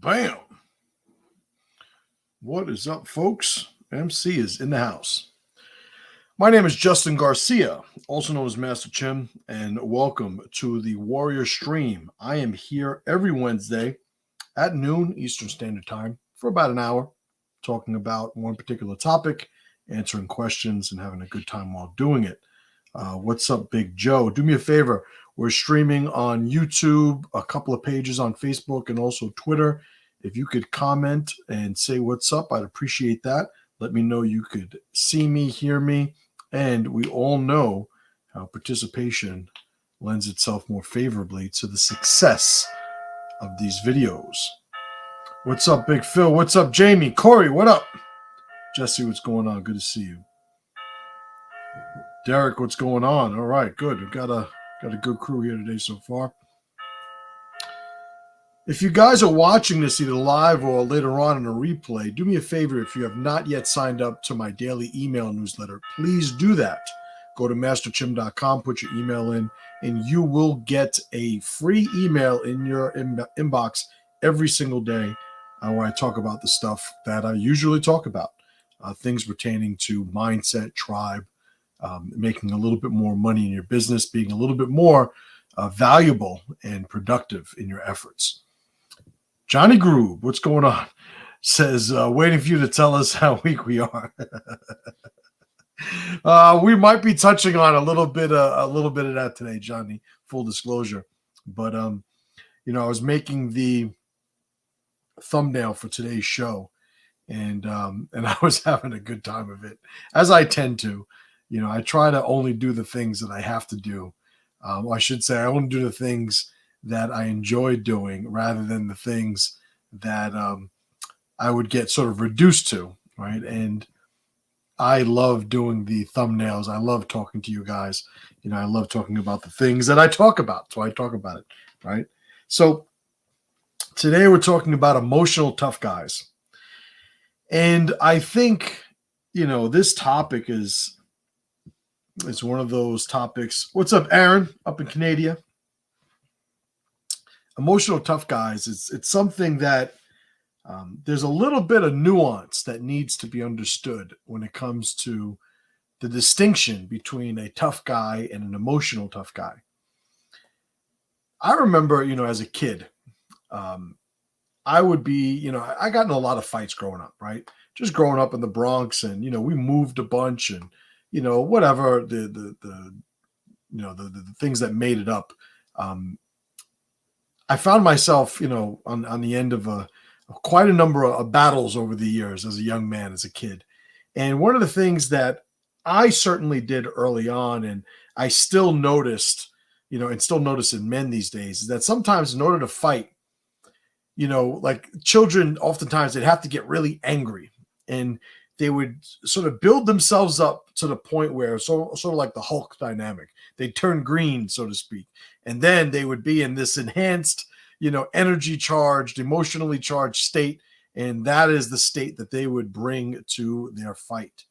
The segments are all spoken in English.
Bam. What is up, folks? MC is in the house. My name is Justin Garcia, also known as Master Chim, and welcome to the Warrior Stream. I am here every Wednesday at noon Eastern Standard Time for about an hour, talking about one particular topic, answering questions, and having a good time while doing it. What's up, Big Joe? Do me a favor. We're streaming on YouTube, a couple of pages on Facebook, and also Twitter. If you could comment and say what's up, I'd appreciate that. Let me know you could see me, hear me, and we all know how participation lends itself more favorably to the success of these videos. What's up, Big Phil? What's up, Jamie? Corey, what up? Jesse, what's going on? Good to see you. Derek, what's going on? All right, good. We've got a good crew here today so far. If you guys are watching this either live or later on in a replay, do me a favor. If you have not yet signed up to my daily email newsletter, please do that. Go to masterchim.com, put your email in, and you will get a free email in your inbox every single day where I talk about the stuff that I usually talk about, things pertaining to mindset, tribe, making a little bit more money in your business, being a little bit more valuable and productive in your efforts. Johnny Groove, what's going on? Says, waiting for you to tell us how weak we are. We might be touching on a little bit of that today, Johnny. Full disclosure, but I was making the thumbnail for today's show, and I was having a good time of it, as I tend to. I try to only do the things that I have to do. I should say I only do the things that I enjoy doing rather than the things that I would get sort of reduced to, right? And I love doing the thumbnails. I love talking to you guys. I love talking about the things that I talk about. So I talk about it, right? So today we're talking about emotional tough guys. And I think, this topic is one of those topics. What's up, Aaron, up in Canada? Emotional tough guys, it's something that there's a little bit of nuance that needs to be understood when it comes to the distinction between a tough guy and an emotional tough guy. I remember, as a kid, I would be, I got in a lot of fights growing up, right? Just growing up in the Bronx, and we moved a bunch, and whatever the things that made it up. I found myself, on the end of quite a number of battles over the years as a young man, as a kid. And one of the things that I certainly did early on, and I still noticed, and still notice in men these days, is that sometimes in order to fight, like children, oftentimes they'd have to get really angry, and they would sort of build themselves up to the point where sort of like the Hulk dynamic, they turn green, so to speak. And then they would be in this enhanced, energy charged, emotionally charged state. And that is the state that they would bring to their fight.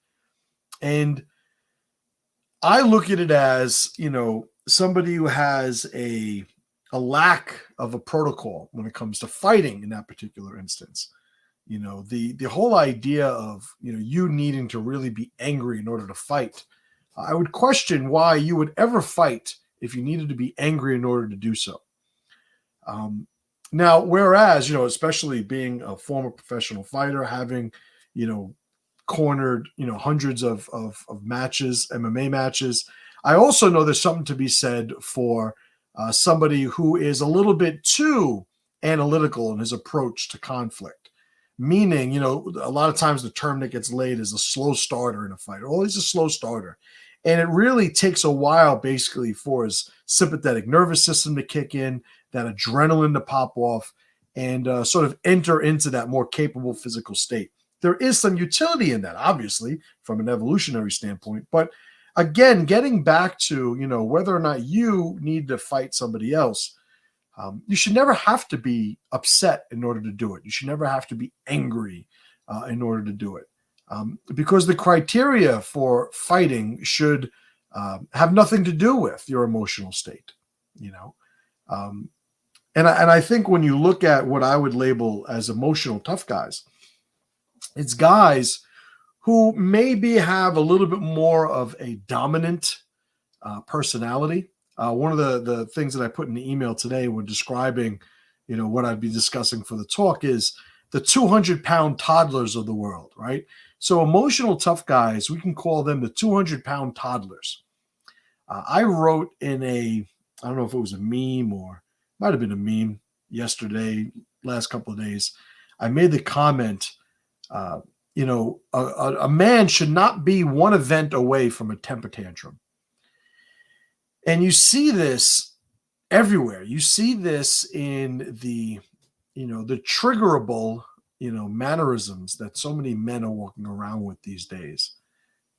And I look at it as, somebody who has a lack of a protocol when it comes to fighting in that particular instance. The whole idea of, you needing to really be angry in order to fight. I would question why you would ever fight if you needed to be angry in order to do so. Now, whereas, especially being a former professional fighter, having, cornered, hundreds of matches, MMA matches, I also know there's something to be said for somebody who is a little bit too analytical in his approach to conflict. Meaning, a lot of times the term that gets laid is a slow starter in a fight. Oh, he's a slow starter. And it really takes a while, basically, for his sympathetic nervous system to kick in, that adrenaline to pop off, and sort of enter into that more capable physical state. There is some utility in that, obviously, from an evolutionary standpoint. But again, getting back to, whether or not you need to fight somebody else, you should never have to be upset in order to do it. You should never have to be angry in order to do it. Because the criteria for fighting should have nothing to do with your emotional state. And I think when you look at what I would label as emotional tough guys, it's guys who maybe have a little bit more of a dominant personality. One of the things that I put in the email today when describing, what I'd be discussing for the talk is the 200-pound toddlers of the world, right? So emotional tough guys, we can call them the 200-pound toddlers. I wrote I don't know if it was a meme or might have been a meme yesterday, last couple of days. I made the comment, a man should not be one event away from a temper tantrum. And you see this everywhere. You see this in the triggerable, mannerisms that so many men are walking around with these days.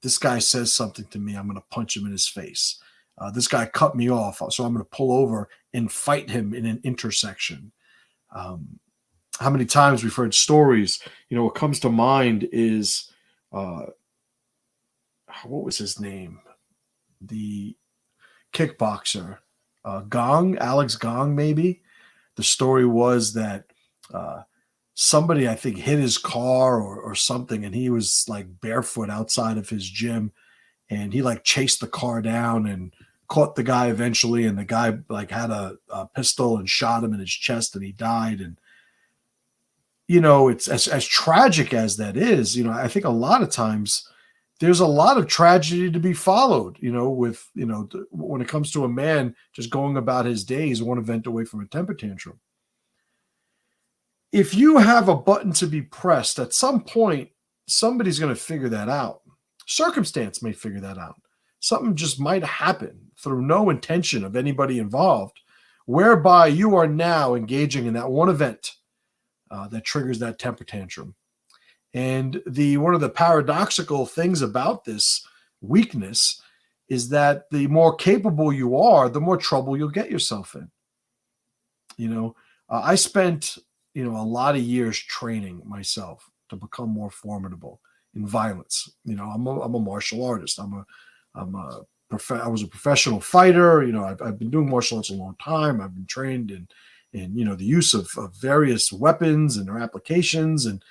This guy says something to me, I'm going to punch him in his face. This guy cut me off, so I'm going to pull over and fight him in an intersection. How many times we've heard stories, what comes to mind is, what was his name? The kickboxer, Alex Gong, maybe. The story was that somebody, I think, hit his car or something, and he was like barefoot outside of his gym, and he like chased the car down and caught the guy eventually, and the guy like had a pistol and shot him in his chest, and he died. And it's as tragic as that is. I think a lot of times there's a lot of tragedy to be followed. When it comes to a man just going about his days one event away from a temper tantrum. If you have a button to be pressed, at some point somebody's going to figure that out. Circumstance may figure that out. Something just might happen through no intention of anybody involved, whereby you are now engaging in that one event that triggers that temper tantrum. And one of the paradoxical things about this weakness is that the more capable you are, the more trouble you'll get yourself in. I spent a lot of years training myself to become more formidable in violence. I'm a martial artist. I was a professional fighter. I've been doing martial arts a long time. I've been trained in the use of various weapons and their applications. And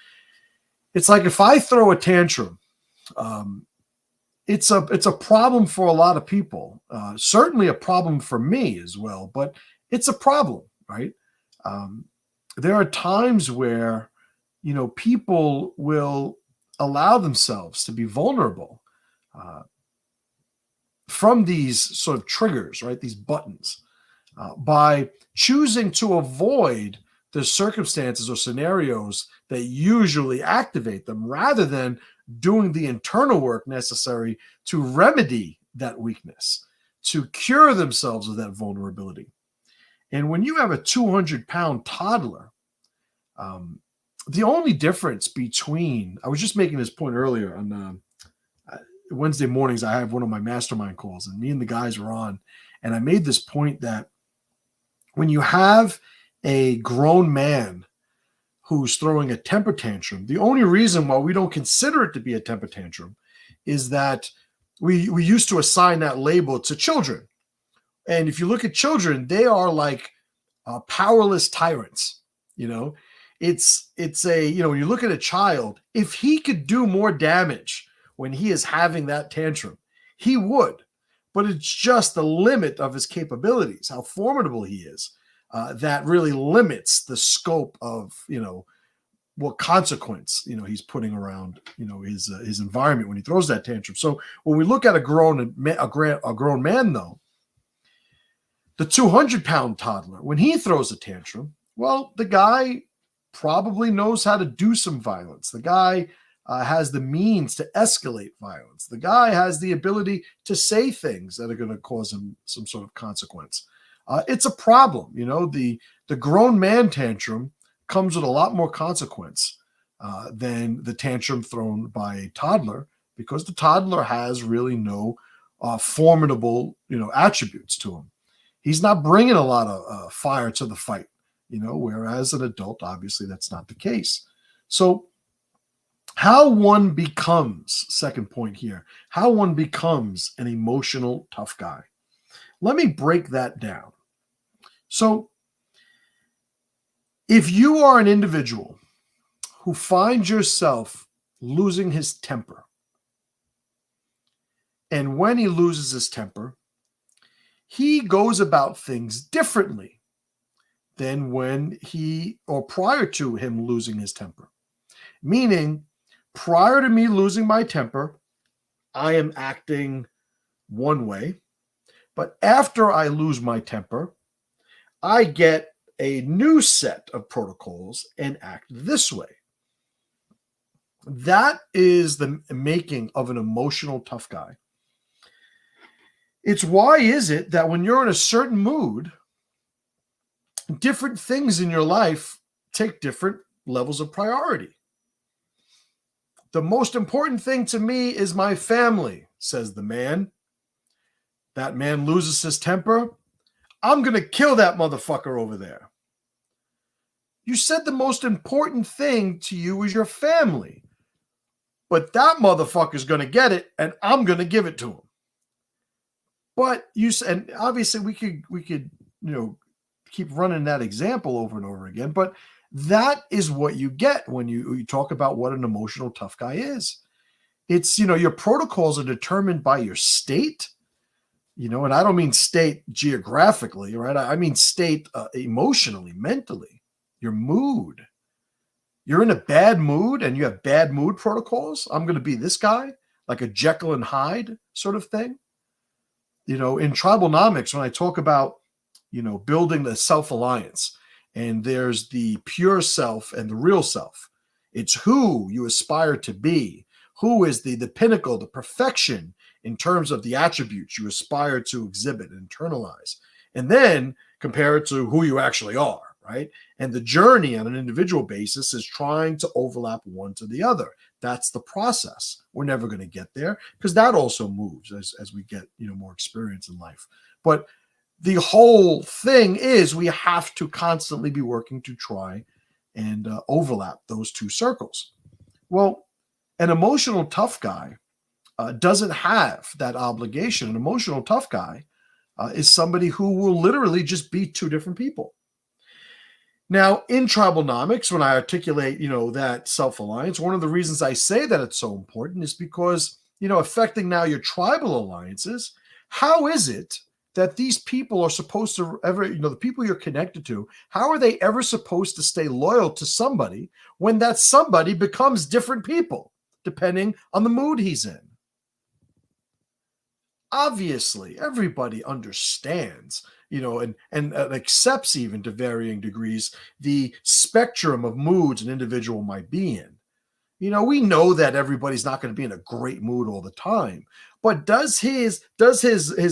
it's like, if I throw a tantrum, it's a problem for a lot of people. Certainly a problem for me as well, but it's a problem, right? There are times where, people will allow themselves to be vulnerable from these sort of triggers, right? These buttons, by choosing to avoid the circumstances or scenarios that usually activate them, rather than doing the internal work necessary to remedy that weakness, to cure themselves of that vulnerability. And when you have a 200-pound toddler, the only difference between, I was just making this point earlier on Wednesday mornings, I have one of my mastermind calls, and me and the guys are on, and I made this point that when you have a grown man who's throwing a temper tantrum, the only reason why we don't consider it to be a temper tantrum is that we used to assign that label to children. And if you look at children, they are like powerless tyrants. It's when you look at a child, if he could do more damage when he is having that tantrum, he would. But it's just the limit of his capabilities, how formidable he is, that really limits the scope of, what consequence, he's putting around, his environment when he throws that tantrum. So when we look at a grown man, though, the 200-pound toddler, when he throws a tantrum, well, the guy probably knows how to do some violence. The guy has the means to escalate violence. The guy has the ability to say things that are going to cause him some sort of consequence. It's a problem. The grown man tantrum comes with a lot more consequence than the tantrum thrown by a toddler, because the toddler has really no formidable, attributes to him. He's not bringing a lot of fire to the fight, whereas an adult, obviously that's not the case. So how one becomes, second point here, how one becomes an emotional tough guy. Let me break that down. So If you are an individual who finds yourself losing his temper, and when he loses his temper, he goes about things differently than when he, or prior to him losing his temper. Meaning, prior to me losing my temper, I am acting one way. But after I lose my temper, I get a new set of protocols and act this way. That is the making of an emotional tough guy. It's why is it that when you're in a certain mood, different things in your life take different levels of priority. The most important thing to me is my family, says the man. That man loses his temper. I'm going to kill that motherfucker over there. You said the most important thing to you is your family. But that motherfucker's going to get it, and I'm going to give it to him. But you said, and obviously we could keep running that example over and over again. But that is what you get when you talk about what an emotional tough guy is. It's, your protocols are determined by your state, and I don't mean state geographically, right? I mean state emotionally, mentally, your mood. You're in a bad mood and you have bad mood protocols. I'm going to be this guy, like a Jekyll and Hyde sort of thing. In TRIBALNOMICS, when I talk about, building the self-alliance, and there's the pure self and the real self. It's who you aspire to be, who is the pinnacle, the perfection in terms of the attributes you aspire to exhibit and internalize, and then compare it to who you actually are, right? And the journey on an individual basis is trying to overlap one to the other. That's the process. We're never going to get there because that also moves as we get, more experience in life. But the whole thing is we have to constantly be working to try and overlap those two circles. Well, an emotional tough guy doesn't have that obligation. An emotional tough guy is somebody who will literally just be two different people. Now, in TRIBALNOMICS, when I articulate, that self-alliance, one of the reasons I say that it's so important is because, affecting now your tribal alliances, how is it that these people are supposed to ever, the people you're connected to, how are they ever supposed to stay loyal to somebody when that somebody becomes different people, depending on the mood he's in? Obviously, everybody understands, and accepts even to varying degrees the spectrum of moods an individual might be in. We know that everybody's not going to be in a great mood all the time, but does his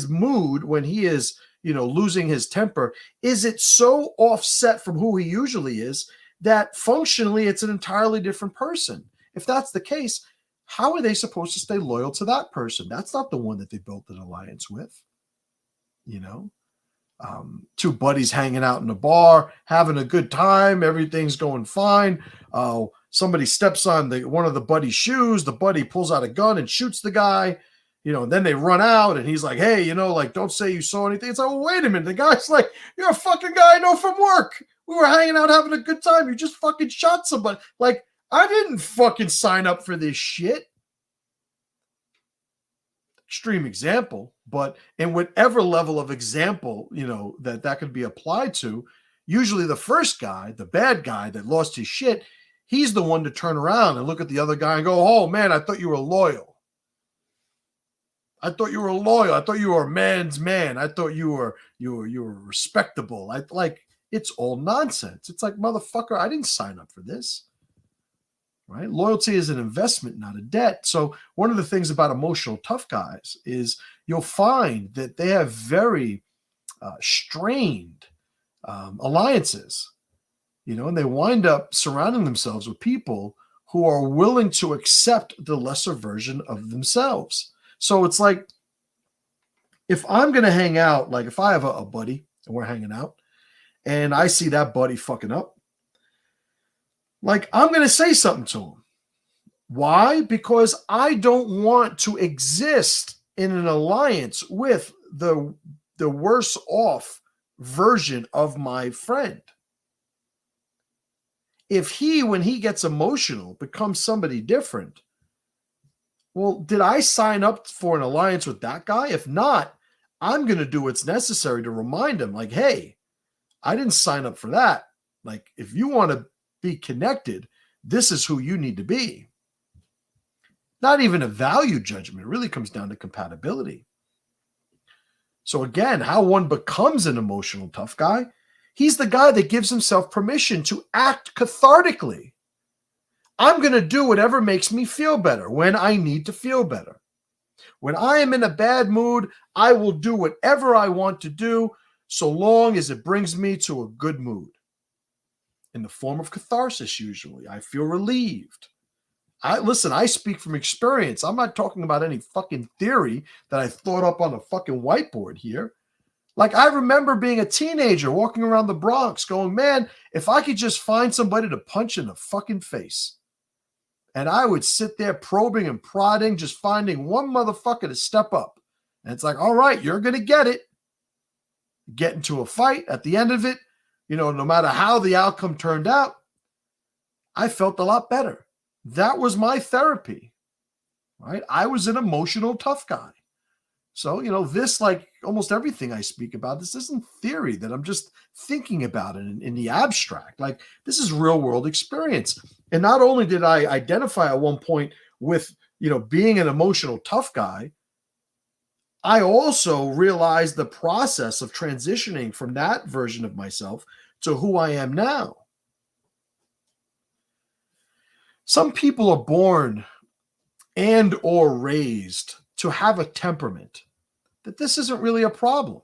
mood when he is, losing his temper, is it so offset from who he usually is that functionally it's an entirely different person? If that's the case, how are they supposed to stay loyal to that person? That's not the one that they built an alliance with. Two buddies hanging out in a bar, having a good time, everything's going fine. Somebody steps on one of the buddy's shoes. The buddy pulls out a gun and shoots the guy. And then they run out, and he's like, "Hey, don't say you saw anything." It's like, "Oh, wait a minute." The guy's like, "You're a fucking guy I know from work. We were hanging out having a good time. You just fucking shot somebody." Like, I didn't fucking sign up for this shit. Extreme example, but in whatever level of example, that could be applied to, usually the first guy, the bad guy that lost his shit, he's the one to turn around and look at the other guy and go, "Oh man, I thought you were loyal. I thought you were loyal. I thought you were a man's man. I thought you were respectable." It's all nonsense. It's like, motherfucker, I didn't sign up for this. Right? Loyalty is an investment, not a debt. So one of the things about emotional tough guys is you'll find that they have very strained alliances, and they wind up surrounding themselves with people who are willing to accept the lesser version of themselves. So it's like, if I'm going to hang out, like if I have a buddy and we're hanging out and I see that buddy fucking up, like, I'm going to say something to him. Why? Because I don't want to exist in an alliance with the worse off version of my friend. If he, when he gets emotional, becomes somebody different, well, did I sign up for an alliance with that guy? If not, I'm going to do what's necessary to remind him, like, hey, I didn't sign up for that. Like, if you want to be connected, this is who you need to be. Not even a value judgment. It really comes down to compatibility. So again, how one becomes an emotional tough guy, he's the guy that gives himself permission to act cathartically. I'm going to do whatever makes me feel better when I need to feel better. When I am in a bad mood, I will do whatever I want to do so long as it brings me to a good mood. In the form of catharsis, usually. I feel relieved. I speak from experience. I'm not talking about any fucking theory that I thought up on a fucking whiteboard here. Like, I remember being a teenager walking around the Bronx going, man, if I could just find somebody to punch in the fucking face. And I would sit there probing and prodding, just finding one motherfucker to step up. And it's like, all right, you're going to get it. Get into a fight. At the end of it, no matter how the outcome turned out, I felt a lot better. That was my therapy, right? I was an emotional tough guy. So, this, like almost everything I speak about, this isn't theory that I'm just thinking about it in the abstract. Like, this is real world experience. And not only did I identify at one point with, being an emotional tough guy, I also realized the process of transitioning from that version of myself to who I am now. Some people are born and or raised to have a temperament that this isn't really a problem.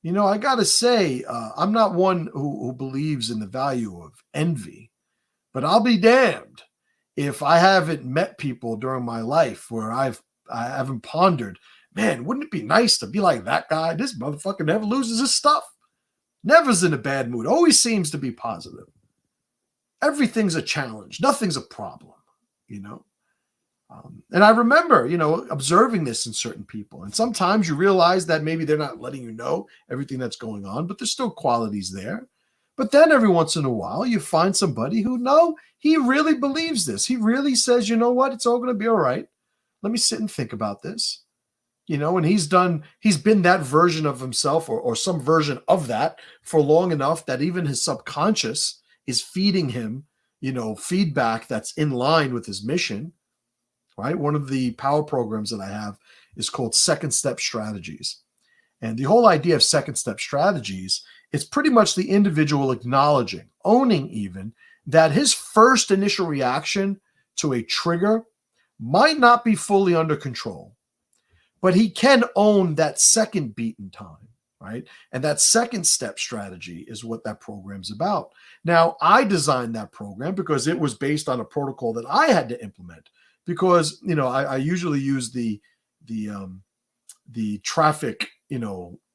I got to say, I'm not one who believes in the value of envy, but I'll be damned if I haven't met people during my life where I haven't pondered, man, wouldn't it be nice to be like that guy? This motherfucker never loses his stuff. Never's in a bad mood. Always seems to be positive. Everything's a challenge. Nothing's a problem, And I remember, observing this in certain people. And sometimes you realize that maybe they're not letting you know everything that's going on, but there's still qualities there. But then every once in a while, you find somebody who, no, he really believes this. He really says, you know what? It's all going to be all right. Let me sit and think about this. And he's been that version of himself or some version of that for long enough that even his subconscious is feeding him, feedback that's in line with his mission, right? One of the power programs that I have is called Second Step Strategies. And the whole idea of Second Step Strategies is pretty much the individual acknowledging, owning even, that his first initial reaction to a trigger might not be fully under control, but he can own that second beat in time. Right? And that second step strategy is what that program's about. Now, I designed that program because it was based on a protocol that I had to implement because, I usually use the traffic,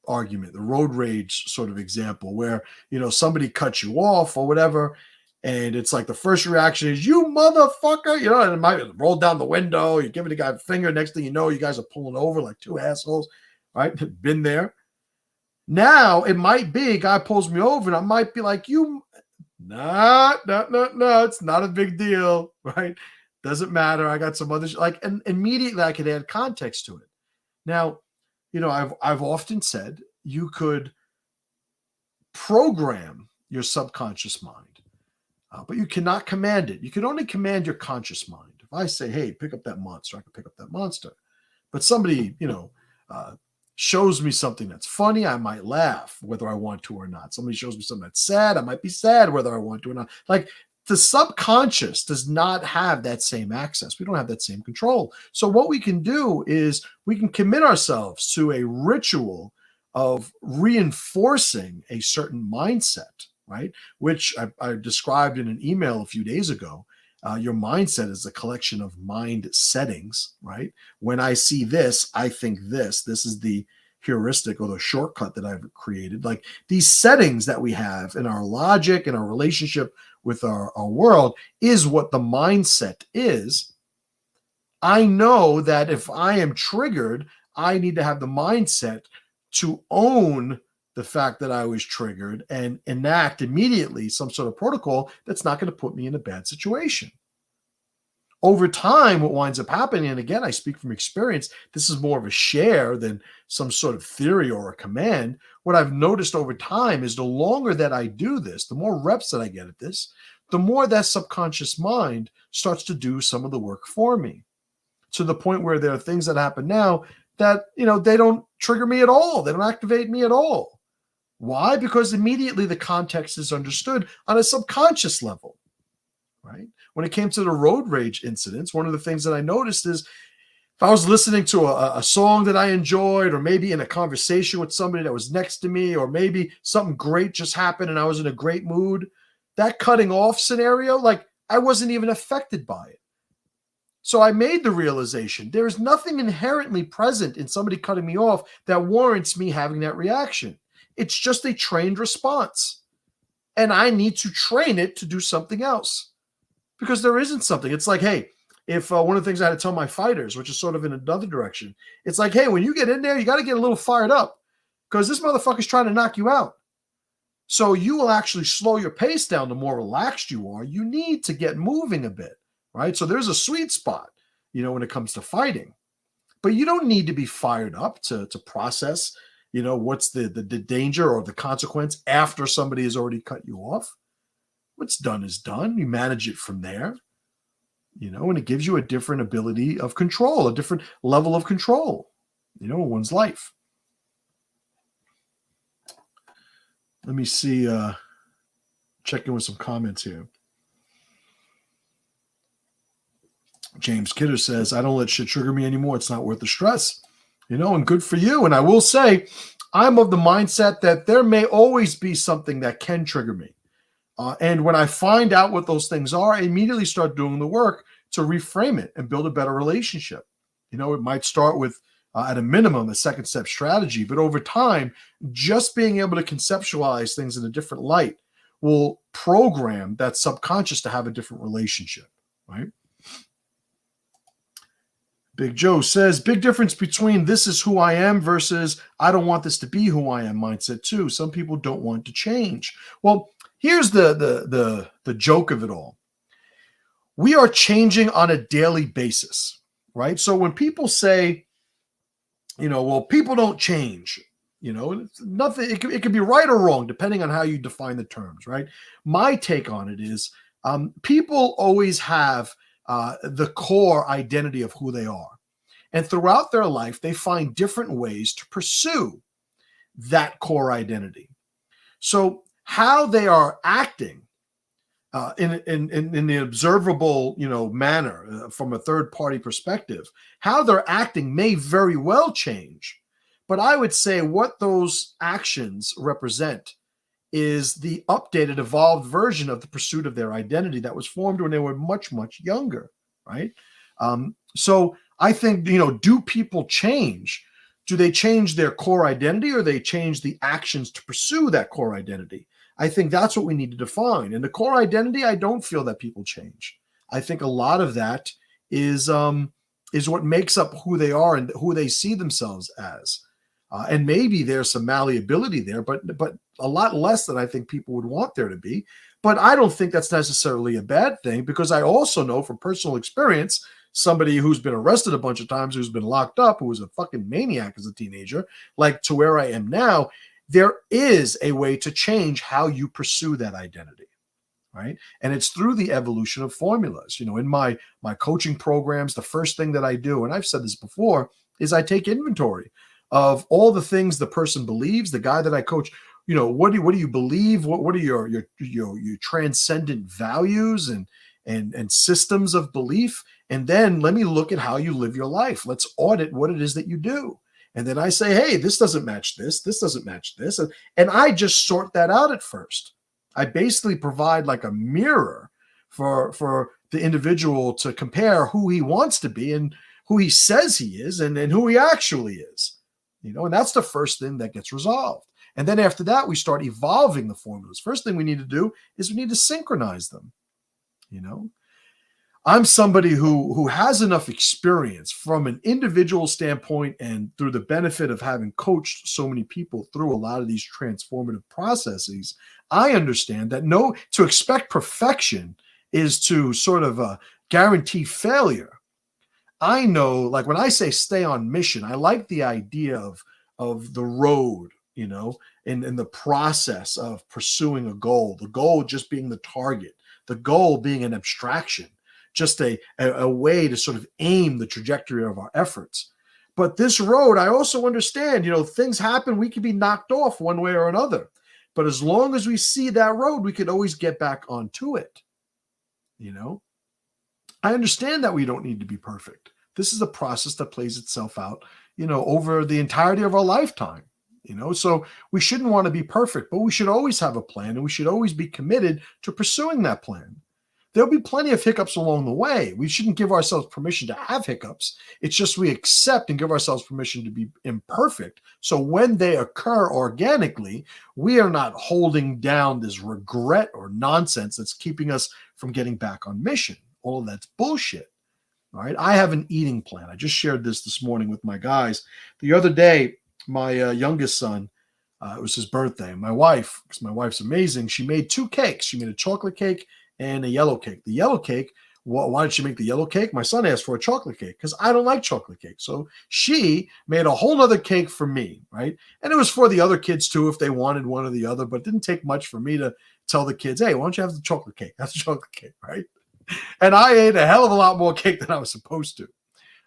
argument, the road rage sort of example where, somebody cuts you off or whatever. And it's like the first reaction is, you motherfucker, and it might roll down the window. You're giving the guy a finger. Next thing you know, you guys are pulling over like two assholes, right? Been there. Now, it might be a guy pulls me over and I might be like, no, it's not a big deal, right? Doesn't matter. I got some other, and immediately I could add context to it. Now, I've often said you could program your subconscious mind, but you cannot command it. You can only command your conscious mind. If I say, hey, pick up that monster, I can pick up that monster. But somebody, shows me something that's funny, I might laugh whether I want to or not. Somebody shows me something that's sad, I might be sad whether I want to or not. Like, the subconscious does not have that same access. We don't have that same control. So what we can do is we can commit ourselves to a ritual of reinforcing a certain mindset, right? Which I described in an email a few days ago. Your mindset is a collection of mind settings, right? When I see this, I think this. This is the heuristic or the shortcut that I've created. Like, these settings that we have in our logic and our relationship with our world is what the mindset is. I know that if I am triggered, I need to have the mindset to own the fact that I was triggered and enact immediately some sort of protocol that's not going to put me in a bad situation. Over time, what winds up happening, and again, I speak from experience, this is more of a share than some sort of theory or a command. What I've noticed over time is the longer that I do this, the more reps that I get at this, the more that subconscious mind starts to do some of the work for me, to the point where there are things that happen now that, they don't trigger me at all. They don't activate me at all. Why? Because immediately the context is understood on a subconscious level, right? When it came to the road rage incidents, one of the things that I noticed is if I was listening to a song that I enjoyed, or maybe in a conversation with somebody that was next to me, or maybe something great just happened and I was in a great mood, that cutting off scenario, like I wasn't even affected by it. So I made the realization there is nothing inherently present in somebody cutting me off that warrants me having that reaction. It's just a trained response. And I need to train it to do something else, because there isn't something. It's like, hey, if one of the things I had to tell my fighters, which is sort of in another direction, it's like, hey, when you get in there, you got to get a little fired up because this motherfucker's trying to knock you out. So you will actually slow your pace down the more relaxed you are. You need to get moving a bit, right? So there's a sweet spot, when it comes to fighting. But you don't need to be fired up to process, what's the danger or the consequence after somebody has already cut you off. What's done is done. You manage it from there, and it gives you a different ability of control, a different level of control, in one's life. Let me see, check in with some comments here. James Kidder says, I don't let shit trigger me anymore. It's not worth the stress, and good for you. And I will say, I'm of the mindset that there may always be something that can trigger me. And when I find out what those things are, I immediately start doing the work to reframe it and build a better relationship. It might start with, at a minimum, a second step strategy, but over time, just being able to conceptualize things in a different light will program that subconscious to have a different relationship, right? Big Joe says, big difference between this is who I am versus I don't want this to be who I am mindset too. Some people don't want to change. Well, here's the joke of it all. We are changing on a daily basis, right? So when people say, well, people don't change, it's nothing. It could be right or wrong, depending on how you define the terms, right? My take on it is people always have the core identity of who they are. And throughout their life, they find different ways to pursue that core identity. So how they are acting in the observable, manner from a third party perspective, how they're acting may very well change. But I would say what those actions represent is the updated, evolved version of the pursuit of their identity that was formed when they were much, much younger, right? So I think, do people change? Do they change their core identity, or they change the actions to pursue that core identity? I think that's what we need to define. And the core identity, I don't feel that people change. I think a lot of that is what makes up who they are and who they see themselves as. And maybe there's some malleability there, but a lot less than I think people would want there to be. But I don't think that's necessarily a bad thing, because I also know from personal experience, somebody who's been arrested a bunch of times, who's been locked up, who was a fucking maniac as a teenager, like to where I am now, there is a way to change how you pursue that identity, right? And it's through the evolution of formulas. In my coaching programs, the first thing that I do, and I've said this before, is I take inventory of all the things the person believes. The guy that I coach, what do you believe? What are your transcendent values and systems of belief? And then let me look at how you live your life. Let's audit what it is that you do. And then I say, hey, this doesn't match this. This doesn't match this. And I just sort that out at first. I basically provide like a mirror for the individual to compare who he wants to be and who he says he is and who he actually is. And that's the first thing that gets resolved. And then after that, we start evolving the formulas. First thing we need to do is we need to synchronize them. I'm somebody who has enough experience from an individual standpoint and through the benefit of having coached so many people through a lot of these transformative processes. I understand that to expect perfection is to sort of guarantee failure. I know, like when I say stay on mission, I like the idea of the road, in the process of pursuing a goal. The goal just being the target, the goal being an abstraction, just a way to sort of aim the trajectory of our efforts. But this road, I also understand, things happen. We can be knocked off one way or another. But as long as we see that road, we can always get back onto it. I understand that we don't need to be perfect. This is a process that plays itself out, over the entirety of our lifetime. So we shouldn't want to be perfect, but we should always have a plan, and we should always be committed to pursuing that plan. There'll be plenty of hiccups along the way. We shouldn't give ourselves permission to have hiccups. It's just we accept and give ourselves permission to be imperfect. So when they occur organically, we are not holding down this regret or nonsense that's keeping us from getting back on mission. All of that's bullshit. All right. I have an eating plan. I just shared this morning with my guys. The other day, my youngest son, it was his birthday. My wife, because my wife's amazing, she made 2 cakes. She made a chocolate cake and a yellow cake. The yellow cake, why did she make the yellow cake? My son asked for a chocolate cake because I don't like chocolate cake. So she made a whole other cake for me, right? And it was for the other kids too, if they wanted one or the other, but it didn't take much for me to tell the kids, hey, why don't you have the chocolate cake? That's a chocolate cake, right? And I ate a hell of a lot more cake than I was supposed to.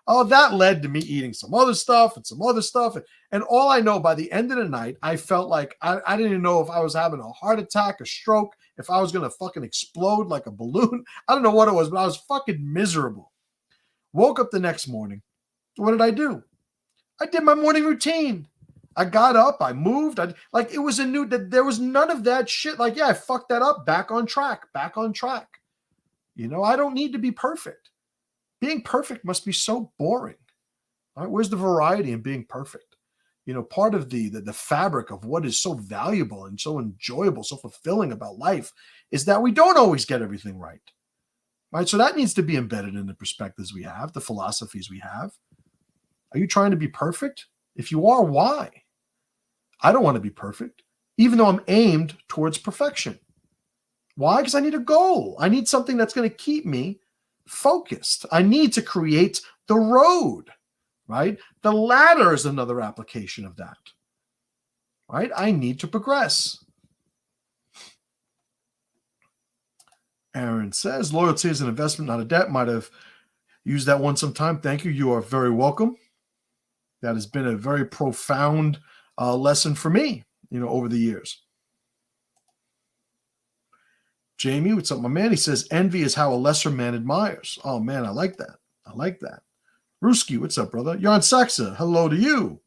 Oh, that led to me eating some other stuff and some other stuff. And all I know, by the end of the night, I felt like I didn't even know if I was having a heart attack, a stroke, if I was going to fucking explode like a balloon. I don't know what it was, but I was fucking miserable. Woke up the next morning. What did I do? I did my morning routine. I got up, I moved. It was there was none of that shit. Like, yeah, I fucked that up. Back on track. I don't need to be perfect. Being perfect must be so boring. All right? Where's the variety in being perfect? Part of the fabric of what is so valuable and so enjoyable, so fulfilling about life is that we don't always get everything right. Right? So that needs to be embedded in the perspectives we have, the philosophies we have. Are you trying to be perfect? If you are, why? I don't want to be perfect, even though I'm aimed towards perfection. Why? Because I need a goal. I need something that's going to keep me focused. I need to create the road, right? The ladder is another application of that, right? I need to progress. Aaron says, loyalty is an investment, not a debt. Might have used that one sometime. Thank you. You are very welcome. That has been a very profound lesson for me, over the years. Jamie, what's up, my man? He says, envy is how a lesser man admires. Oh, man, I like that. Ruski, what's up, brother? Jan Saxa, hello to you.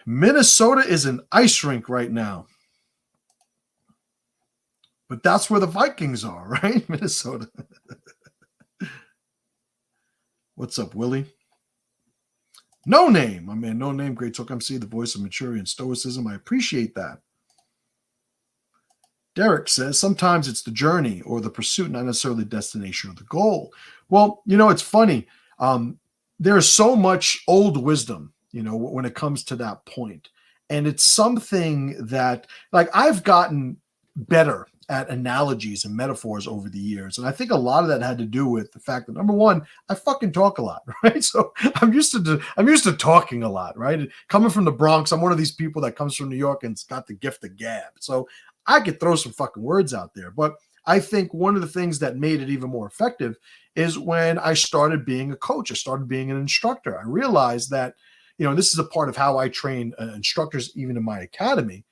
Minnesota is an ice rink right now. But that's where the Vikings are, right? Minnesota. What's up, Willie? No Name, my man, No Name. Great talk, MC, the voice of maturity and stoicism. I appreciate that. Derek says, sometimes it's the journey or the pursuit, not necessarily the destination or the goal. Well, it's funny. There is so much old wisdom, when it comes to that point. And it's something that, I've gotten better at analogies and metaphors over the years. And I think a lot of that had to do with the fact that, number one, I fucking talk a lot, right? So I'm used to talking a lot, right? Coming from the Bronx, I'm one of these people that comes from New York and it's got the gift of gab. So I could throw some fucking words out there. But I think one of the things that made it even more effective is when I started being a coach. I started being an instructor. I realized that, this is a part of how I train instructors, even in my academy.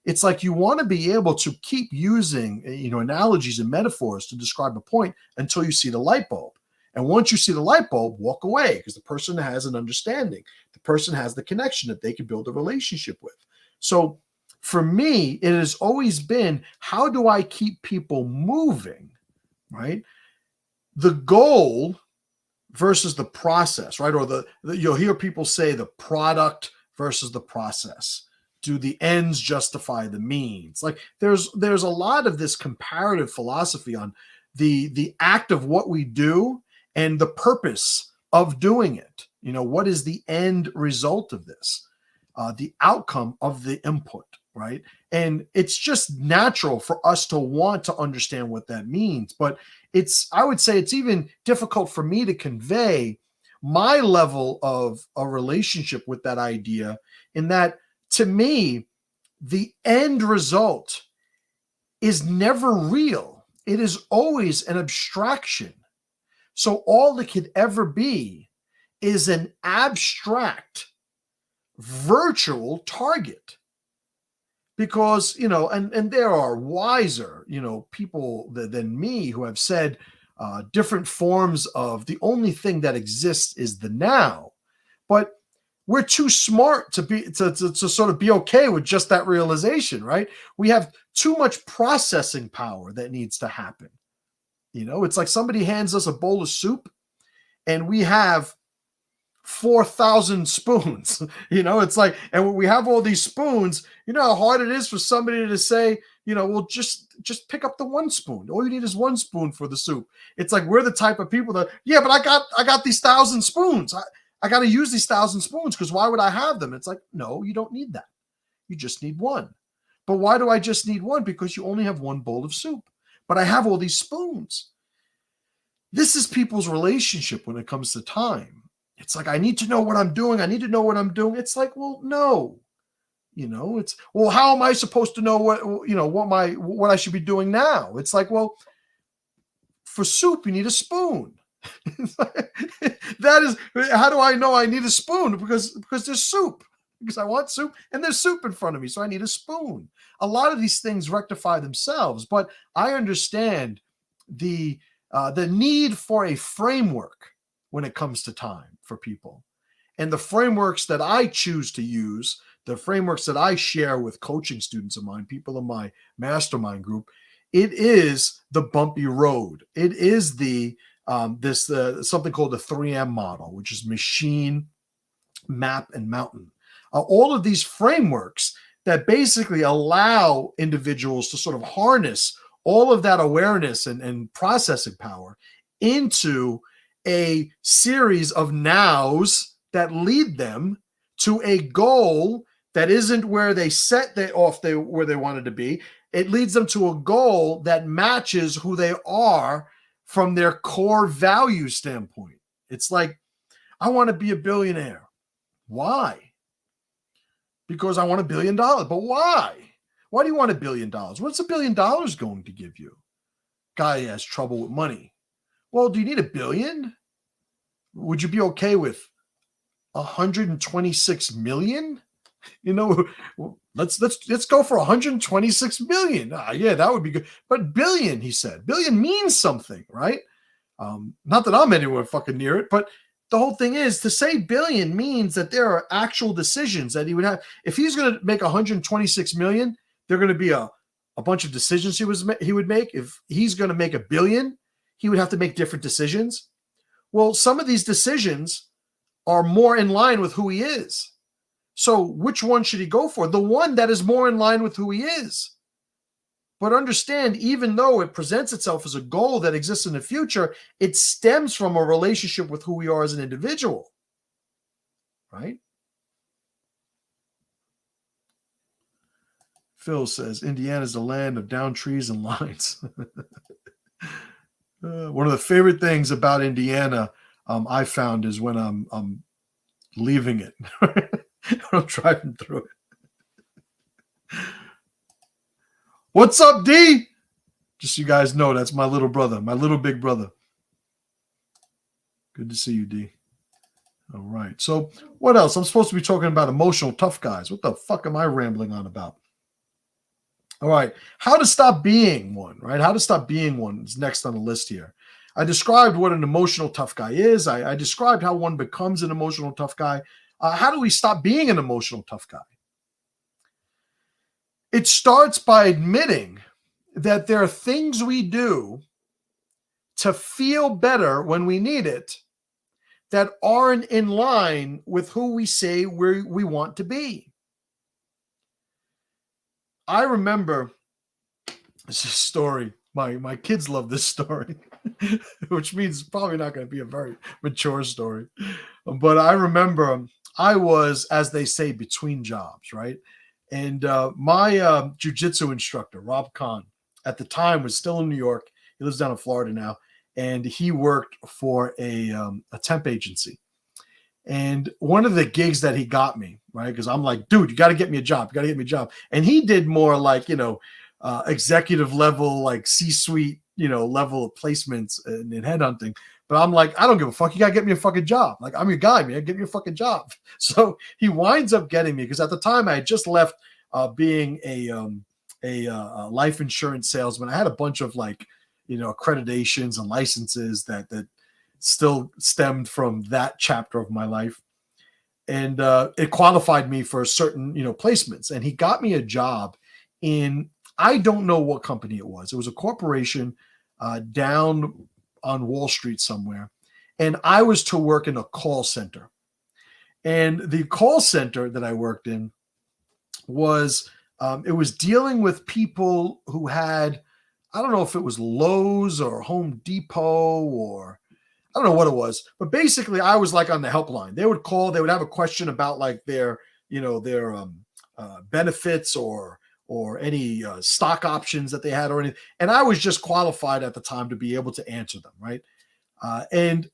It's like you want to be able to keep using, analogies and metaphors to describe a point until you see the light bulb. And once you see the light bulb, walk away because the person has an understanding. The person has the connection that they can build a relationship with. So for me, it has always been, how do I keep people moving, right? The goal versus the process, right? Or you'll hear people say the product versus the process. Do the ends justify the means? There's a lot of this comparative philosophy on the act of what we do and the purpose of doing it. You know, what is the end result of this? The outcome of the input, right? And it's just natural for us to want to understand what that means. But I would say it's even difficult for me to convey my level of a relationship with that idea, in that, to me, the end result is never real. It is always an abstraction. So all it could ever be is an abstract virtual target. Because, you know, and there are wiser, you know, people than me who have said different forms of the only thing that exists is the now. But we're too smart to sort of be okay with just that realization, right? We have too much processing power that needs to happen. You know, it's like somebody hands us a bowl of soup and we have 4,000 spoons. You know, it's like, and when we have all these spoons, you know how hard it is for somebody to say, you know, well, just pick up the one spoon. All you need is one spoon for the soup. It's like, we're the type of people that, yeah, but I got these 1,000 spoons. I got to use these 1,000 spoons because why would I have them? It's like, no, you don't need that. You just need one. But why do I just need one? Because you only have one bowl of soup. But I have all these spoons. This is people's relationship when it comes to time. It's like, I need to know what I'm doing. I need to know what I'm doing. It's like, well, no. You know, it's, well, how am I supposed to know what I should be doing now? It's like, well, for soup, you need a spoon. That is, how do I know I need a spoon? Because there's soup. Because I want soup and there's soup in front of me. So I need a spoon. A lot of these things rectify themselves, but I understand the need for a framework when it comes to time for people. And the frameworks that I choose to use, the frameworks that I share with coaching students of mine, people in my mastermind group, it is the bumpy road. It is the something called the 3M model, which is machine, map, and mountain. All of these frameworks that basically allow individuals to sort of harness all of that awareness and processing power into a series of nows that lead them to a goal that isn't where they where they wanted to be. It leads them to a goal that matches who they are from their core value standpoint. It's like, I want to be a billionaire. Why? Because I want $1 billion. But why? Why do you want $1 billion? What's $1 billion going to give you? Guy has trouble with money. Well, do you need $1 billion? Would you be okay with 126 million? You know, let's go for 126 million. Yeah, that would be good. But billion, he said, billion means something, right? Not that I'm anywhere fucking near it, but the whole thing is, to say billion means that there are actual decisions that he would have. If he's going to make 126 million, there are going to be a bunch of decisions he would make. If he's going to make $1 billion, he would have to make different decisions. Well, some of these decisions are more in line with who he is. So which one should he go for? The one that is more in line with who he is. But understand, even though it presents itself as a goal that exists in the future, it stems from a relationship with who we are as an individual, right? Phil says, Indiana is the land of down trees and lines. One of the favorite things about Indiana, I found, is when I'm leaving it. I'm driving through it. What's up, D? Just so you guys know, that's my little brother, my little big brother. Good to see you, D. All right. So what else? I'm supposed to be talking about emotional tough guys. What the fuck am I rambling on about? All right. How to stop being one, right? How to stop being one is next on the list here. I described what an emotional tough guy is. I described how one becomes an emotional tough guy. How do we stop being an emotional tough guy? It starts by admitting that there are things we do to feel better when we need it that aren't in line with who we say we want to be. I remember this story. My kids love this story, which means it's probably not going to be a very mature story. But I remember I was, as they say, between jobs, right? And my jujitsu instructor, Rob Kahn, at the time was still in New York. He lives down in Florida now, and he worked for a temp agency. And one of the gigs that he got me, right? Because I'm like, dude, you got to get me a job. You got to get me a job. And he did more like, executive level, like C-suite, level of placements and headhunting. But I'm like, I don't give a fuck. You got to get me a fucking job. Like, I'm your guy, man. Get me a fucking job. So he winds up getting me because at the time I had just left being a life insurance salesman. I had a bunch of accreditations and licenses that still stemmed from that chapter of my life. And it qualified me for certain, placements. And he got me a job in, I don't know what company it was. It was a corporation down on Wall Street somewhere. And I was to work in a call center. And the call center that I worked in was, it was dealing with people who had, I don't know if it was Lowe's or Home Depot or I don't know what it was, but basically I was like on the helpline. They would call, they would have a question about like their benefits or any stock options that they had or anything. And I was just qualified at the time to be able to answer them. Right. And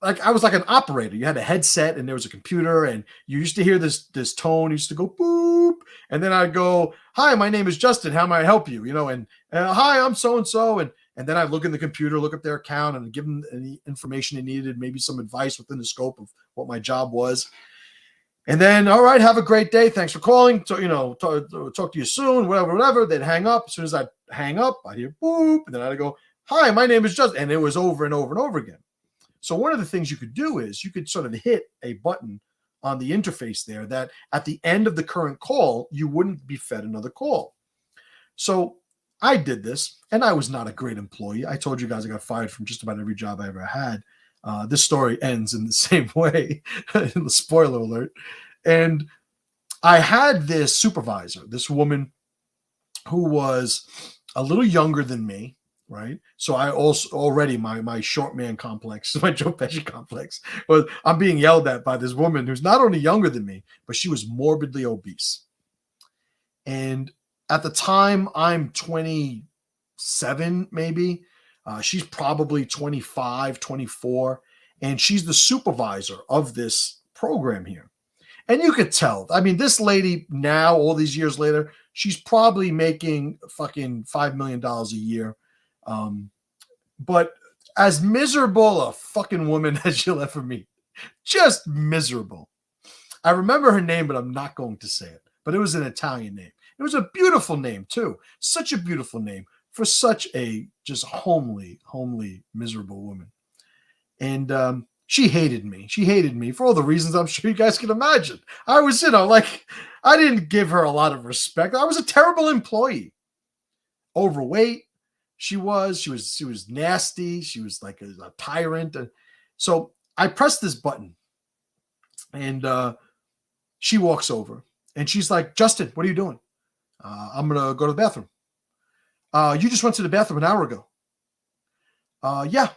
like, I was like an operator. You had a headset and there was a computer and you used to hear this tone, used to go boop. And then I'd go, hi, my name is Justin. How may I help you? And hi, I'm so-and-so. And then I'd look in the computer, look up their account and give them any information they needed, maybe some advice within the scope of what my job was. And then, all right, have a great day. Thanks for calling. So, talk to you soon, whatever. They'd hang up. As soon as I hang up, I'd hear boop. And then I'd go, hi, my name is Justin. And it was over and over and over again. So one of the things you could do is you could sort of hit a button on the interface there that at the end of the current call, you wouldn't be fed another call. So I did this, and I was not a great employee. I told you guys I got fired from just about every job I ever had. This story ends in the same way, in the spoiler alert. And I had this supervisor, this woman who was a little younger than me, right? So I also already, my short man complex, my Joe Pesci complex, was I'm being yelled at by this woman who's not only younger than me, but she was morbidly obese. And at the time, I'm 27, maybe. She's probably 25, 24. And she's the supervisor of this program here. And you could tell. I mean, this lady now, all these years later, she's probably making fucking $5 million a year. But as miserable a fucking woman as you'll ever meet. Just miserable. I remember her name, but I'm not going to say it. But it was an Italian name. It was a beautiful name, too. Such a beautiful name for such a just homely, miserable woman. And she hated me. She hated me for all the reasons I'm sure you guys can imagine. I was, I didn't give her a lot of respect. I was a terrible employee. Overweight. She was nasty. She was like a tyrant. So I pressed this button and she walks over and she's like, Justin, what are you doing? I'm going to go to the bathroom. You just went to the bathroom an hour ago. Yeah.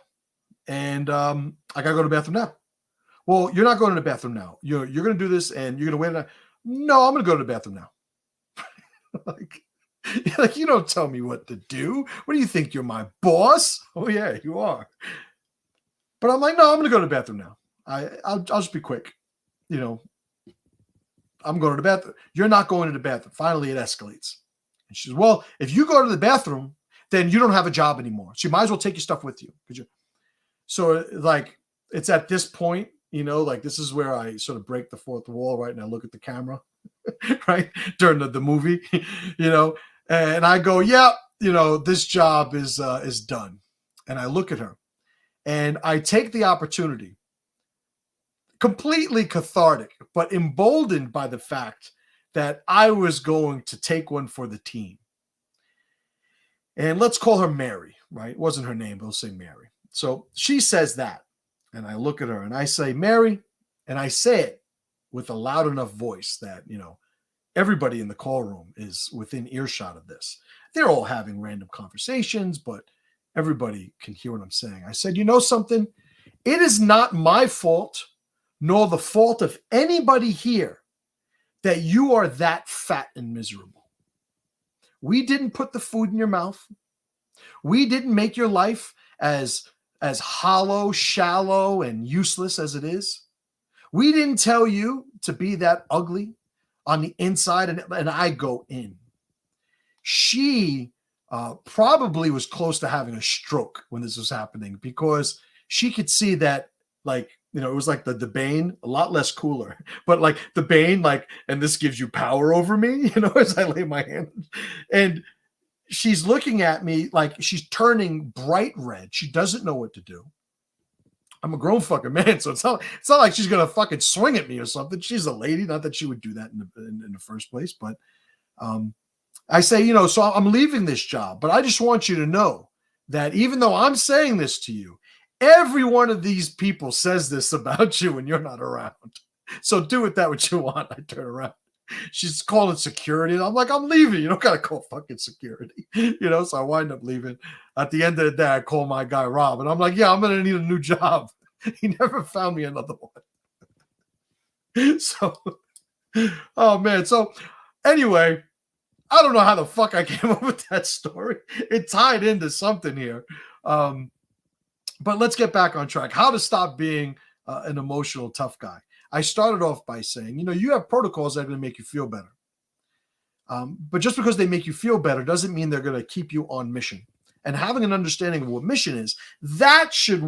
And I got to go to the bathroom now. Well, you're not going to the bathroom now. You're going to do this and you're going to wait. No, I'm going to go to the bathroom now. Like, you don't tell me what to do. What do you think? You're my boss? Oh, yeah, you are. But I'm like, no, I'm going to go to the bathroom now. I'll just be quick. I'm going to the bathroom. You're not going to the bathroom. Finally, it escalates. And she says, well, if you go to the bathroom, then you don't have a job anymore. So you might as well take your stuff with you. So, like, it's at this point, like this is where I sort of break the fourth wall, right? And I look at the camera, right? During the movie, and I go, yeah, this job is done. And I look at her and I take the opportunity, completely cathartic, but emboldened by the fact that I was going to take one for the team. And let's call her Mary, right? It wasn't her name, but we'll say Mary. So she says that. And I look at her and I say, Mary, and I say it with a loud enough voice that, everybody in the call room is within earshot of this. They're all having random conversations, but everybody can hear what I'm saying. I said, you know something? It is not my fault, nor the fault of anybody here, that you are that fat and miserable. We didn't put the food in your mouth. We didn't make your life as hollow, shallow, and useless as it is. We didn't tell you to be that ugly on the inside, and I go in. She probably was close to having a stroke when this was happening, because she could see that, like, you know, it was like the Bane, a lot less cooler, but like the Bane, like, and this gives you power over me, you know, as I lay my hand. And she's looking at me like she's turning bright red. She doesn't know what to do. I'm a grown fucking man, so it's not like she's gonna fucking swing at me or something. She's a lady, not that she would do that in the first place. But I say, you know, so I'm leaving this job, but I just want you to know that even though I'm saying this to you, every one of these people says this about you when you're not around. So do with that what you want. I turn around. She's calling security. And I'm like, I'm leaving. You don't got to call fucking security. You know, so I wind up leaving. At the end of the day, I call my guy, Rob. And I'm like, yeah, I'm going to need a new job. He never found me another one. So, oh, man. So anyway, I don't know how the fuck I came up with that story. It tied into something here. But let's get back on track. How to stop being an emotional tough guy. I started off by saying, you know, you have protocols that are going to make you feel better. But just because they make you feel better doesn't mean they're going to keep you on mission. And having an understanding of what mission is, that should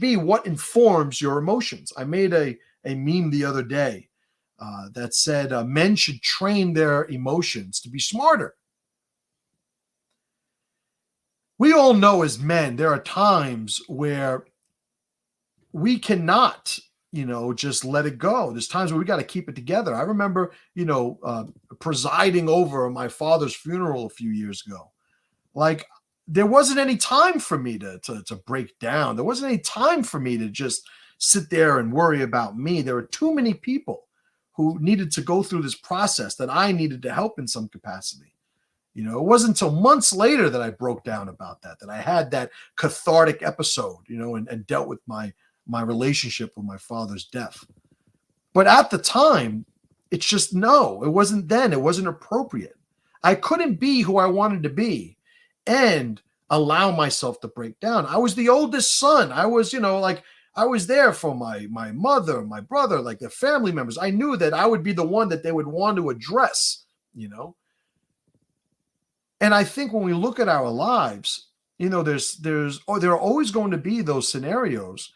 be what informs your emotions. I made a meme the other day that said men should train their emotions to be smarter. We all know as men, there are times where we cannot, you know, just let it go. There's times where we got to keep it together. I remember, you know, presiding over my father's funeral a few years ago. Like, there wasn't any time for me to break down. There wasn't any time for me to just sit there and worry about me. There were too many people who needed to go through this process that I needed to help in some capacity. You know, it wasn't until months later that I broke down about that I had that cathartic episode, you know, and dealt with my relationship with my father's death. But at the time, it's just, no, it wasn't then. It wasn't appropriate. I couldn't be who I wanted to be and allow myself to break down. I was the oldest son. I was, you know, like, I was there for my mother, my brother, like the family members. I knew that I would be the one that they would want to address, you know. And I think when we look at our lives, you know, there are always going to be those scenarios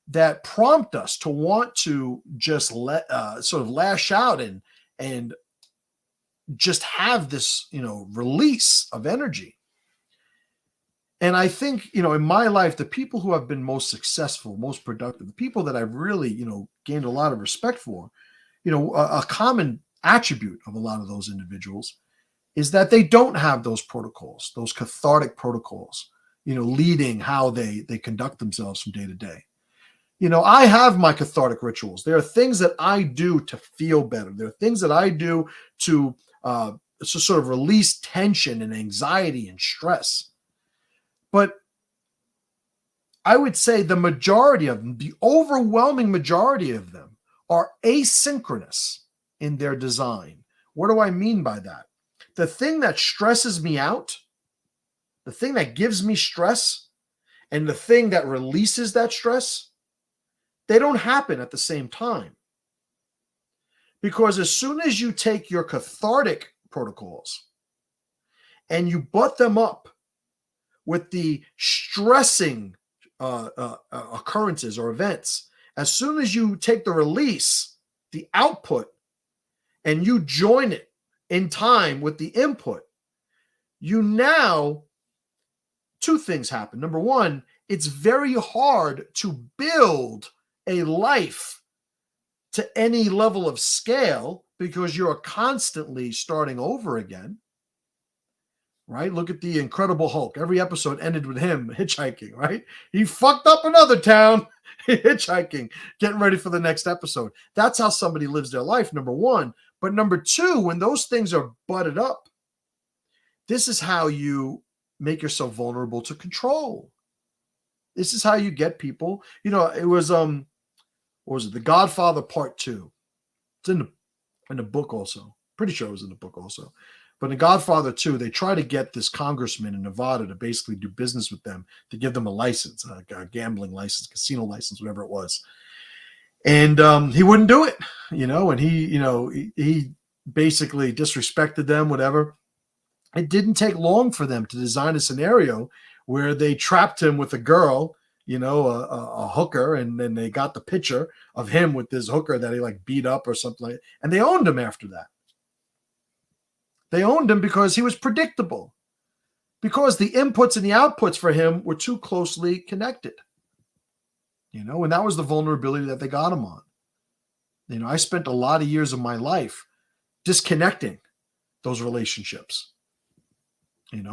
that prompt us to want to just sort of lash out and just have this, you know, release of energy. And I think, you know, in my life, the people who have been most successful, most productive, the people that I've really, you know, gained a lot of respect for, you know, a common attribute of a lot of those individuals is that they don't have those protocols, those cathartic protocols, you know, leading how they conduct themselves from day to day. You know, I have my cathartic rituals. There are things that I do to feel better. There are things that I do to sort of release tension and anxiety and stress. But I would say the majority of them, the overwhelming majority of them, are asynchronous in their design. What do I mean by that? The thing that stresses me out, the thing that gives me stress, and the thing that releases that stress, they don't happen at the same time. Because as soon as you take your cathartic protocols and you butt them up with the stressing occurrences or events, as soon as you take the release, the output, and you join it in time with the input, you now, two things happen. Number one, it's very hard to build a life to any level of scale because you're constantly starting over again, right? Look at the Incredible Hulk. Every episode ended with him hitchhiking, right? He fucked up another town, hitchhiking, getting ready for the next episode. That's how somebody lives their life, number one. But number two, when those things are butted up, This is how you make yourself vulnerable to control. This is how you get people. It was what was it? The Godfather Part 2. It's in the book also. Pretty sure it was in the book also. But in Godfather 2, they try to get this congressman in Nevada to basically do business with them, to give them a license, a gambling license, casino license, whatever it was. And he wouldn't do it, and he basically disrespected them, whatever. It didn't take long for them to design a scenario where they trapped him with a girl, a hooker, and then they got the picture of him with this hooker that he like beat up or something like that. And they owned him after that. They owned him because he was predictable, because the inputs and the outputs for him were too closely connected, and that was the vulnerability that they got him on. I spent a lot of years of my life disconnecting those relationships.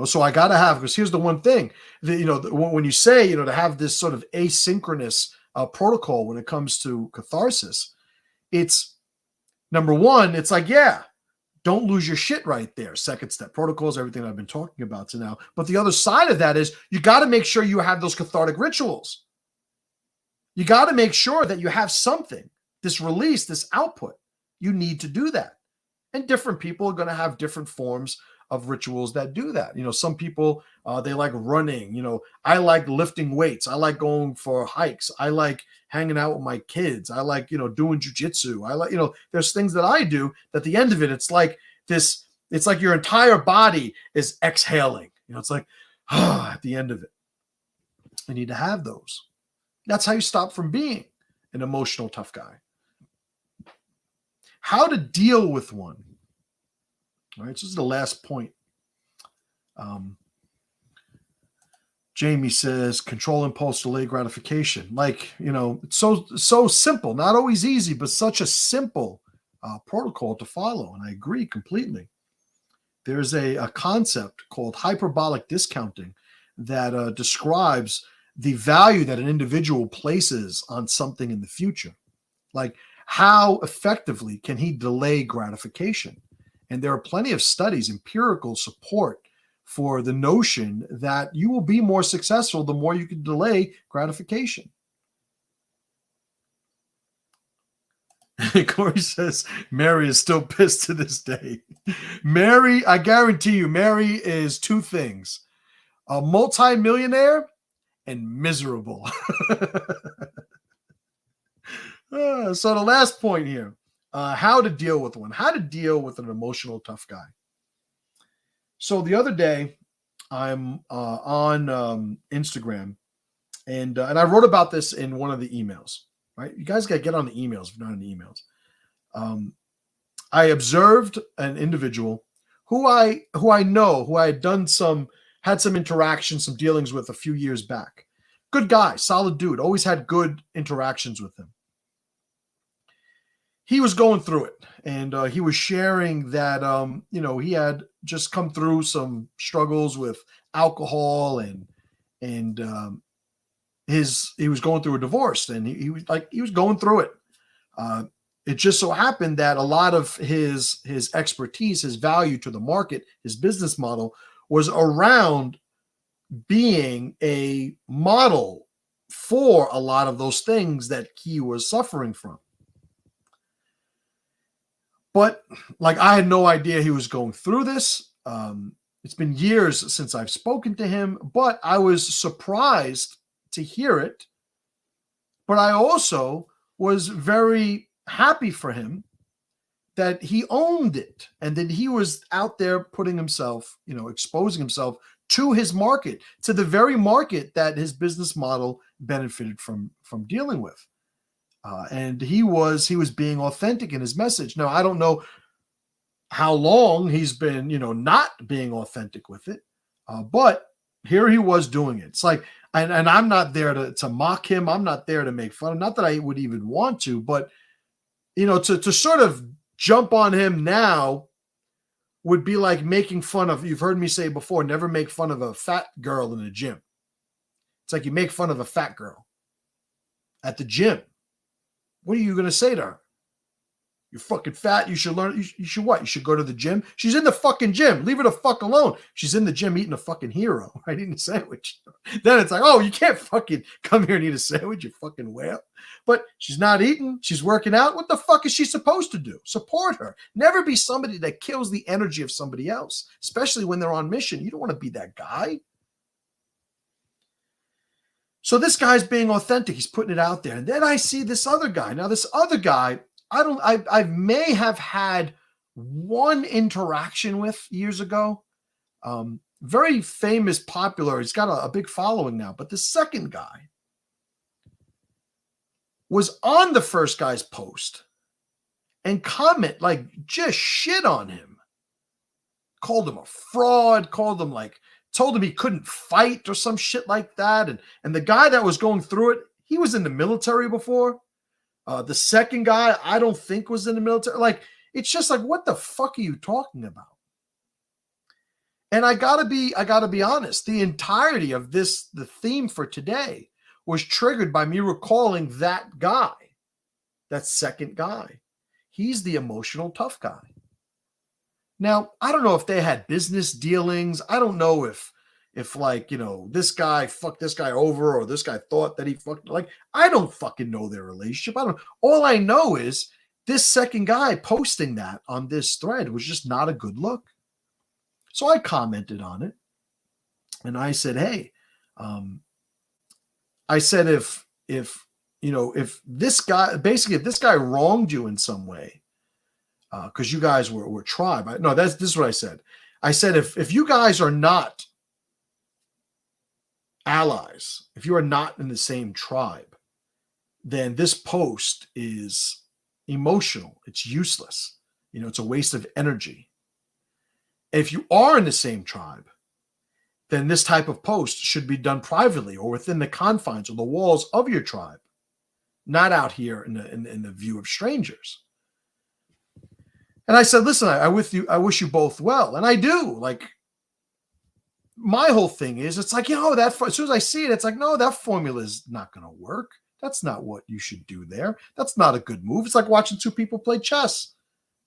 So I got to have, because here's the one thing that, when you say, to have this sort of asynchronous protocol when it comes to catharsis, it's number one, it's like, yeah, don't lose your shit right there. Second step protocols, everything I've been talking about to now. But the other side of that is you got to make sure you have those cathartic rituals. You got to make sure that you have something, this release, this output. You need to do that. And different people are going to have different forms of rituals that do that. Some people, they like running. I like lifting weights. I like going for hikes. I like hanging out with my kids. I like, doing jujitsu. I like, there's things that I do that at the end of it, it's like your entire body is exhaling. It's like, at the end of it. You need to have those. That's how you stop from being an emotional tough guy. How to deal with one. All right, so this is the last point. Jamie says, control impulse, delay gratification. Like, it's so simple, not always easy, but such a simple protocol to follow. And I agree completely. There's a concept called hyperbolic discounting that describes the value that an individual places on something in the future. Like, how effectively can he delay gratification? And there are plenty of studies, empirical support for the notion that you will be more successful the more you can delay gratification. Corey says, Mary is still pissed to this day. Mary, I guarantee you, Mary is two things: a multimillionaire and miserable. So the last point here. How to deal with one, how to deal with an emotional tough guy. So the other day, I'm on Instagram, and I wrote about this in one of the emails. Right, you guys got to get on the emails if you're not on the emails. I observed an individual who I had some interaction, some dealings with a few years back. Good guy, solid dude, always had good interactions with him. He was going through it, and he was sharing that, he had just come through some struggles with alcohol, and he was going through a divorce, and he was going through it. It just so happened that a lot of his expertise, his value to the market, his business model was around being a model for a lot of those things that he was suffering from. But like, I had no idea he was going through this. It's been years since I've spoken to him, but I was surprised to hear it. But I also was very happy for him that he owned it, and that he was out there putting himself, exposing himself to his market, to the very market that his business model benefited from dealing with. And he was being authentic in his message. Now, I don't know how long he's been, not being authentic with it, but here he was doing it. It's like, and I'm not there to mock him. I'm not there to make fun of him. Not that I would even want to, but, to sort of jump on him now would be like making fun of, you've heard me say before, never make fun of a fat girl in the gym. It's like you make fun of a fat girl at the gym. What are you going to say to her? You're fucking fat. You should learn. You should what? You should go to the gym. She's in the fucking gym. Leave her the fuck alone. She's in the gym eating a fucking hero, right? Eating a sandwich. Then it's like, oh, you can't fucking come here and eat a sandwich, you fucking whale. But she's not eating. She's working out. What the fuck is she supposed to do? Support her. Never be somebody that kills the energy of somebody else, especially when they're on mission. You don't want to be that guy. So this guy's being authentic. He's putting it out there. And then I see this other guy. Now, this other guy, I may have had one interaction with years ago. Very famous, popular. He's got a big following now. But the second guy was on the first guy's post and comment, like, just shit on him. Called him a fraud, told him he couldn't fight or some shit like that. And the guy that was going through it, he was in the military before. The second guy, I don't think was in the military. Like, it's just like, what the fuck are you talking about? And I gotta be honest. The entirety of the theme for today was triggered by me recalling that guy, that second guy. He's the emotional tough guy. Now, I don't know if they had business dealings. I don't know if like, this guy fucked this guy over or this guy thought that he fucked. Like, I don't fucking know their relationship. All I know is this second guy posting that on this thread was just not a good look. So I commented on it and I said, hey, I said, if this guy wronged you in some way, because you guys were tribe. This is what I said. I said, if you guys are not allies, if you are not in the same tribe, then this post is emotional. It's useless. It's a waste of energy. If you are in the same tribe, then this type of post should be done privately or within the confines or the walls of your tribe, not out here in the view of strangers. And I said, listen, I wish you both well. And I do. Like, my whole thing is, it's like, as soon as I see it, it's like, no, that formula is not going to work. That's not what you should do there. That's not a good move. It's like watching two people play chess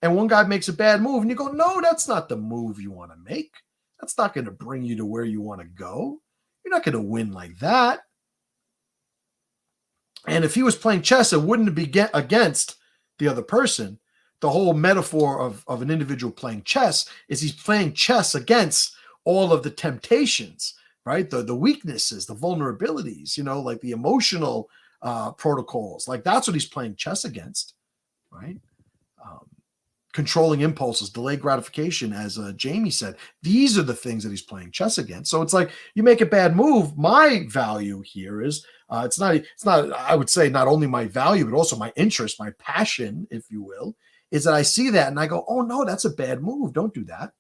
and one guy makes a bad move and you go, no, that's not the move you want to make. That's not going to bring you to where you want to go. You're not going to win like that. And if he was playing chess, it wouldn't be against the other person. The whole metaphor of an individual playing chess is he's playing chess against all of the temptations, right? The weaknesses, the vulnerabilities, like the emotional protocols. Like, that's what he's playing chess against, right? Controlling impulses, delayed gratification, as Jamie said. These are the things that he's playing chess against. So it's like, you make a bad move. My value here is it's not. I would say not only my value, but also my interest, my passion, if you will, is that I see that and I go, oh no, that's a bad move. Don't do that.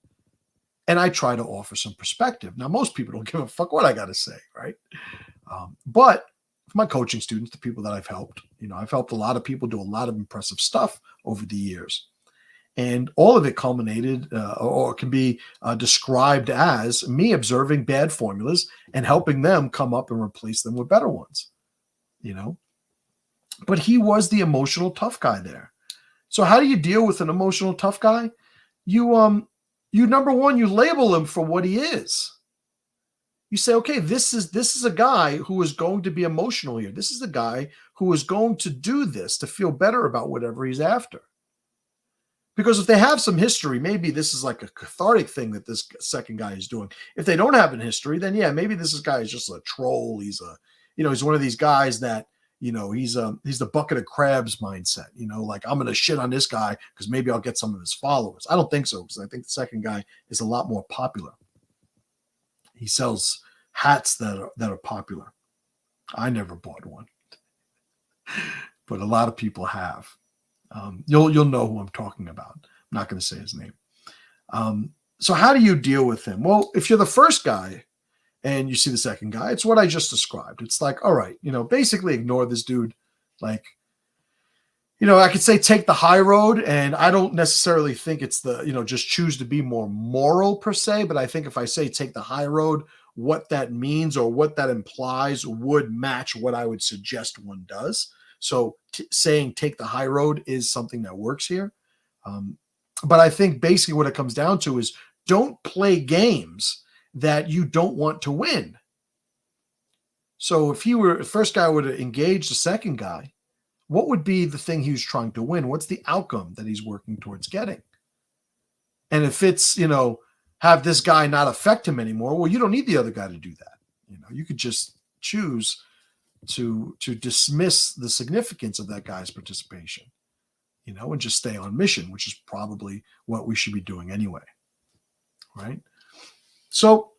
And I try to offer some perspective. Now, most people don't give a fuck what I got to say, right? But for my coaching students, the people that I've helped, I've helped a lot of people do a lot of impressive stuff over the years. And all of it culminated or can be described as me observing bad formulas and helping them come up and replace them with better ones, But he was the emotional tough guy there. So how do you deal with an emotional tough guy? You number one, you label him for what he is. You say, okay, this is a guy who is going to be emotional here. This is a guy who is going to do this to feel better about whatever he's after. Because if they have some history, maybe this is like a cathartic thing that this second guy is doing. If they don't have a history, then yeah, maybe this guy is just a troll. He's he's one of these guys that, he's the bucket of crabs mindset, like, I'm going to shit on this guy because maybe I'll get some of his followers. I don't think so, because I think the second guy is a lot more popular. He sells hats that are popular. I never bought one, but a lot of people have. You'll know who I'm talking about. I'm not going to say his name. So how do you deal with him? Well, if you're the first guy and you see the second guy, it's what I just described. It's like, all right, basically ignore this dude. Like, I could say take the high road, and I don't necessarily think it's the, just choose to be more moral per se. But I think if I say take the high road, what that means or what that implies would match what I would suggest one does. So saying take the high road is something that works here. But I think basically what it comes down to is don't play games that you don't want to win. So if the first guy would have engaged the second guy, what would be the thing he was trying to win? What's the outcome that he's working towards getting? And if it's, have this guy not affect him anymore, well, you don't need the other guy to do that. You could just choose to dismiss the significance of that guy's participation, and just stay on mission, which is probably what we should be doing anyway. Right? So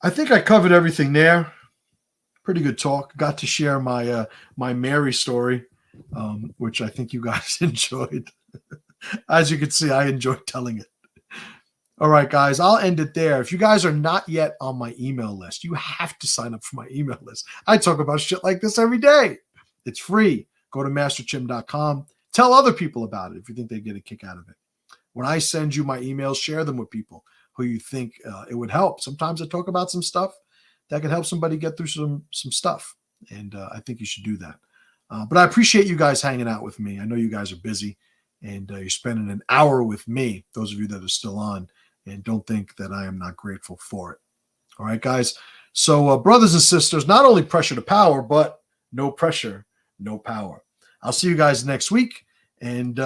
I think I covered everything there. Pretty good talk. Got to share my my Mary story, which I think you guys enjoyed. As you can see, I enjoyed telling it. All right, guys, I'll end it there. If you guys are not yet on my email list, you have to sign up for my email list. I talk about shit like this every day. It's free. Go to masterchim.com. Tell other people about it if you think they get a kick out of it. When I send you my emails, share them with people who you think it would help. Sometimes I talk about some stuff that can help somebody get through some stuff, and I think you should do that. But I appreciate you guys hanging out with me. I know you guys are busy, and you're spending an hour with me, those of you that are still on, and don't think that I am not grateful for it. All right, guys. So brothers and sisters, not only pressure to power, but no pressure, no power. I'll see you guys next week, and